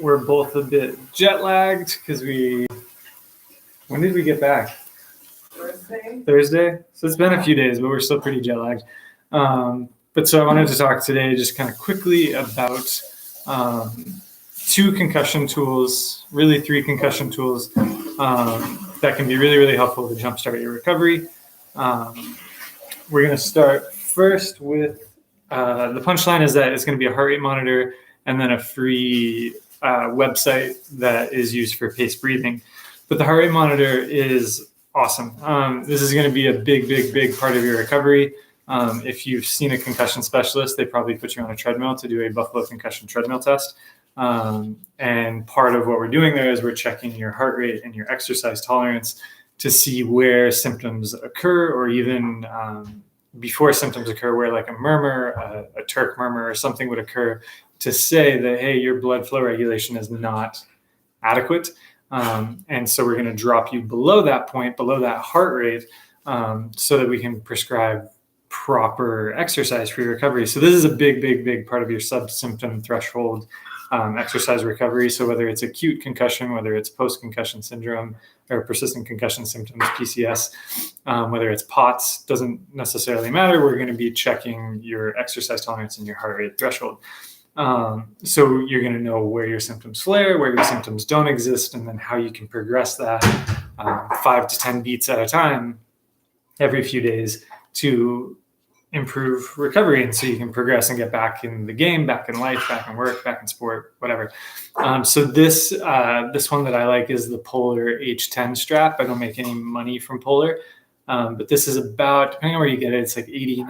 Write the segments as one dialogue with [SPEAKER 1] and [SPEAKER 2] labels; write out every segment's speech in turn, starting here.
[SPEAKER 1] We're both a bit jet lagged because when did we get back? Thursday. So it's been a few days, but we're still pretty jet lagged. But so I wanted to talk today just kind of quickly about two concussion tools, really three concussion tools that can be really, really helpful to jumpstart your recovery. We're going to start first with the punchline is that it's going to be a heart rate monitor and then a free website that is used for paced breathing. But the heart rate monitor is awesome. This is going to be a big part of your recovery. If you've seen a concussion specialist, they probably put you on a treadmill to do a Buffalo concussion treadmill test. And part of what we're doing there is we're checking your heart rate and your exercise tolerance to see where symptoms occur, or even before symptoms occur, where like a murmur, a Turk murmur or something would occur, to say that, hey, your blood flow regulation is not adequate. And so we're going to drop you below that point, below that heart rate, so that we can prescribe proper exercise for your recovery. So this is a big part of your sub-symptom threshold exercise recovery. So whether it's acute concussion, whether it's post-concussion syndrome or persistent concussion symptoms, PCS, whether it's POTS, doesn't necessarily matter. We're going to be checking your exercise tolerance and your heart rate threshold. So you're going to know where your symptoms flare, where your symptoms don't exist, and then how you can progress that 5 to 10 beats at a time every few days to improve recovery. And so you can progress and get back in the game, back in life, back in work, back in sport, whatever. So this one that I like is the Polar H10 strap. I don't make any money from Polar, but this is about, depending on where you get it, it's like $80,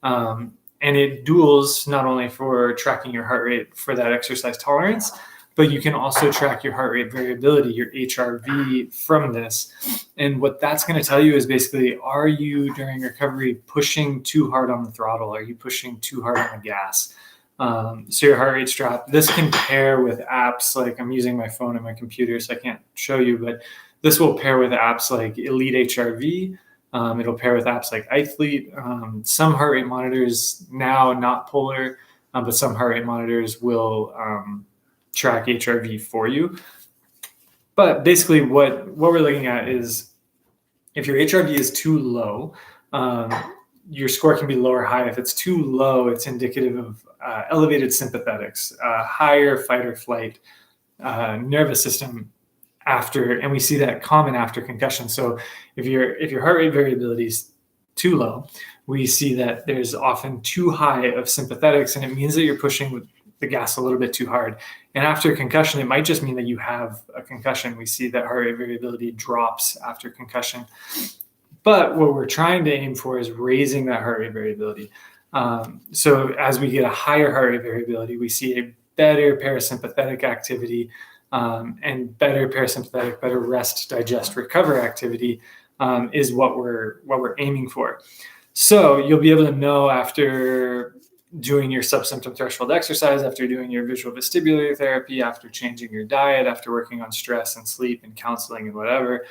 [SPEAKER 1] $90. And it duals not only for tracking your heart rate for that exercise tolerance, but you can also track your heart rate variability, your HRV, from this. And what that's going to tell you is basically, are you during recovery pushing too hard on the throttle? Are you pushing too hard on the gas? So your heart rate strap, this can pair with apps like, I'm using my phone and my computer, so I can't show you, but this will pair with apps like Elite HRV. It'll pair with apps like iThlete. Some heart rate monitors now, not Polar, but some heart rate monitors will track HRV for you. But basically what we're looking at is, if your HRV is too low, your score can be low or high. If it's too low, it's indicative of elevated sympathetics, higher fight or flight, nervous system after, and we see that common after concussion. So if your heart rate variability is too low, we see that there's often too high of sympathetics, and it means that you're pushing with the gas a little bit too hard. And after concussion, it might just mean that you have a concussion. We see that heart rate variability drops after concussion. But what we're trying to aim for is raising that heart rate variability. So as we get a higher heart rate variability, we see a better parasympathetic activity, and better parasympathetic, better rest, digest, recover activity is what we're aiming for. So you'll be able to know after doing your subsymptom threshold exercise, after doing your visual vestibular therapy, after changing your diet, after working on stress and sleep and counseling and whatever,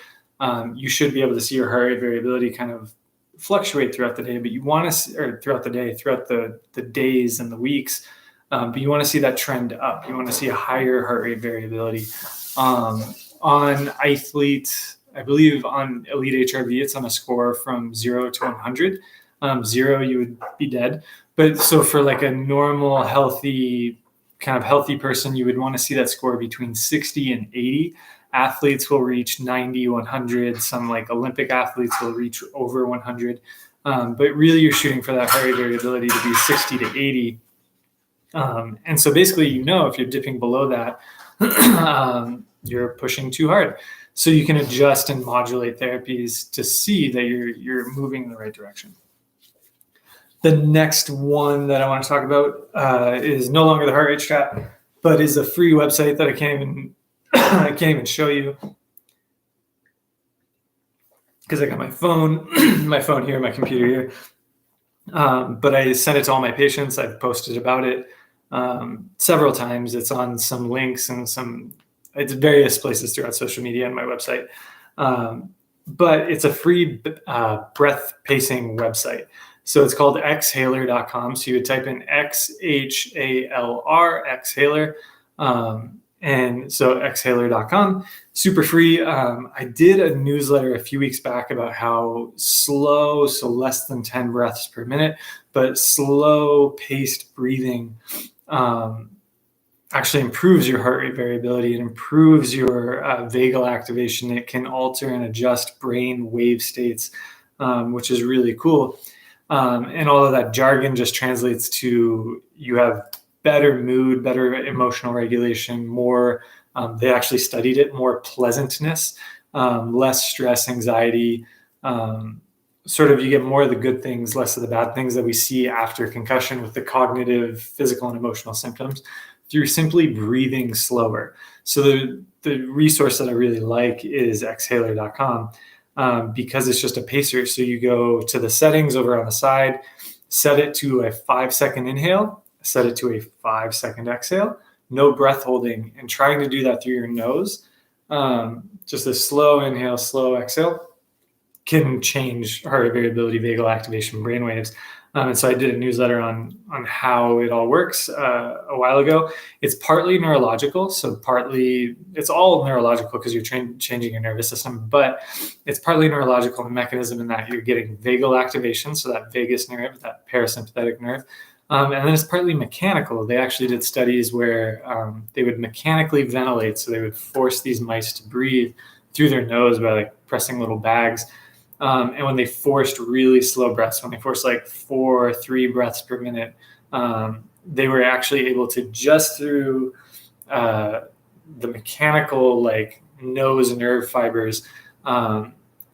[SPEAKER 1] you should be able to see your heart rate variability kind of fluctuate throughout the day. But you want to, or throughout the days and the weeks. But you want to see that trend up. You want to see a higher heart rate variability. On iThlete, I believe on Elite HRV, it's on a score from 0 to 100. 0, you would be dead. But so for like a normal, healthy person, you would want to see that score between 60 and 80. Athletes will reach 90, 100. Some like Olympic athletes will reach over 100. But really, you're shooting for that heart rate variability to be 60 to 80. And so basically, if you're dipping below that, you're pushing too hard. So you can adjust and modulate therapies to see that you're moving in the right direction. The next one that I want to talk about is no longer the heart rate strap, but is a free website that I can't even show you, because I got my phone here, my computer here. But I sent it to all my patients. I've posted about it several times. It's on some links and it's various places throughout social media and my website. But it's a free breath pacing website. So it's called exhaler.com. So you would type in XHALR, exhaler. And so exhaler.com, super free. I did a newsletter a few weeks back about how slow, so less than 10 breaths per minute, but slow paced breathing actually improves your heart rate variability. It improves your vagal activation. It can alter and adjust brain wave states, which is really cool. And all of that jargon just translates to you have better mood, better emotional regulation, more, they actually studied it, more pleasantness, less stress, anxiety, sort of you get more of the good things, less of the bad things that we see after concussion with the cognitive, physical, and emotional symptoms through simply breathing slower. So the resource that I really like is exhaler.com. Because it's just a pacer. So you go to the settings over on the side, set it to a 5-second inhale, set it to a 5-second exhale, no breath holding, and trying to do that through your nose. Just a slow inhale, slow exhale can change heart rate variability, vagal activation, brain waves. And so I did a newsletter on how it all works a while ago. It's partly neurological, so partly it's all neurological because you're changing your nervous system, but it's partly neurological mechanism in that you're getting vagal activation, so that vagus nerve, that parasympathetic nerve, and then it's partly mechanical. They actually did studies where they would mechanically ventilate, so they would force these mice to breathe through their nose by like pressing little bags. And when they forced really slow breaths, when they forced like 4 or 3 breaths per minute, they were actually able to just through the mechanical like nose nerve fibers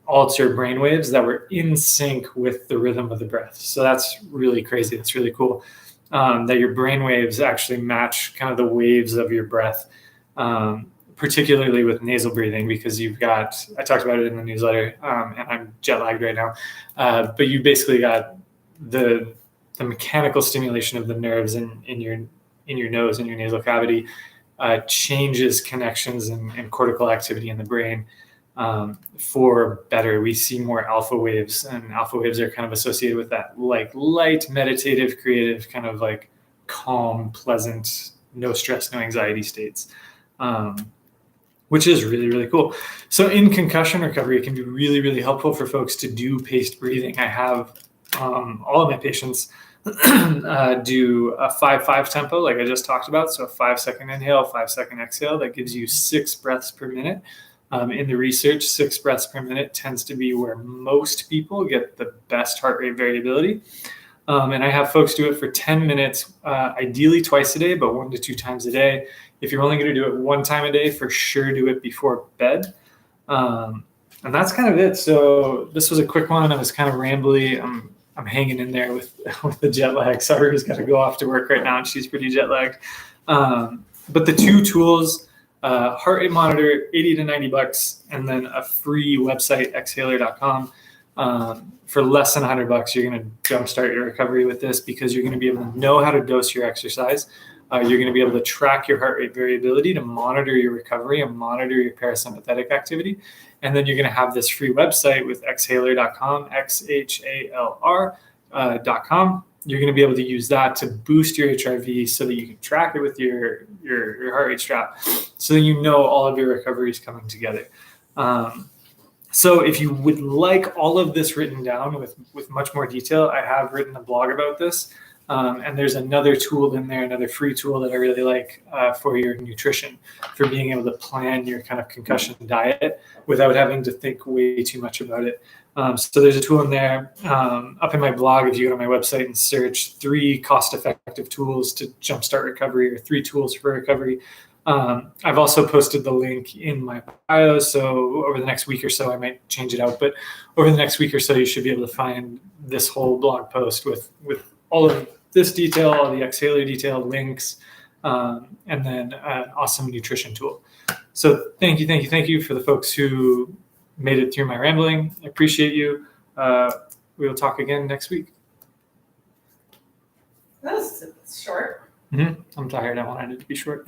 [SPEAKER 1] alter brain waves that were in sync with the rhythm of the breath. So that's really crazy. That's really cool that your brain waves actually match kind of the waves of your breath. Particularly with nasal breathing, because you've got, I talked about it in the newsletter, and I'm jet lagged right now, but you basically got the mechanical stimulation of the nerves in your nose, in your nasal cavity, changes connections and cortical activity in the brain for better. We see more alpha waves, and alpha waves are kind of associated with that like light, meditative, creative, kind of like calm, pleasant, no stress, no anxiety states. Which is really, really cool. So in concussion recovery, it can be really, really helpful for folks to do paced breathing. I have all of my patients do a 5-5 tempo, like I just talked about. So a 5-second inhale, 5-second exhale. That gives you 6 breaths per minute. In the research, 6 breaths per minute tends to be where most people get the best heart rate variability. And I have folks do it for 10 minutes, ideally twice a day, but 1 to 2 times a day. If you're only going to do it 1 time a day, for sure do it before bed. And that's kind of it. So this was a quick one. I was kind of rambly. I'm hanging in there with the jet lag. Sarah's got to go off to work right now, and she's pretty jet lagged. But the 2 tools, heart rate monitor, $80 to $90, and then a free website, exhaler.com. For less than $100, you're going to jumpstart your recovery with this, because you're going to be able to know how to dose your exercise. You're going to be able to track your heart rate variability to monitor your recovery and monitor your parasympathetic activity. And then you're going to have this free website with exhaler.com, XHALR.com. You're going to be able to use that to boost your HRV so that you can track it with your heart rate strap, so that you know all of your recovery is coming together. So if you would like all of this written down with much more detail, I have written a blog about this. And there's another tool in there, another free tool that I really like for your nutrition, for being able to plan your kind of concussion diet without having to think way too much about it. So there's a tool in there up in my blog. If you go to my website and search 3 cost-effective tools to jumpstart recovery, or 3 tools for recovery. I've also posted the link in my bio. So over the next week or so, I might change it out, but over the next week or so, you should be able to find this whole blog post with all of this detail, all the Exhaler detail, links, and then an awesome nutrition tool. So thank you for the folks who made it through my rambling. I appreciate you. We will talk again next week.
[SPEAKER 2] That was short.
[SPEAKER 1] I'm tired. I wanted it to be short.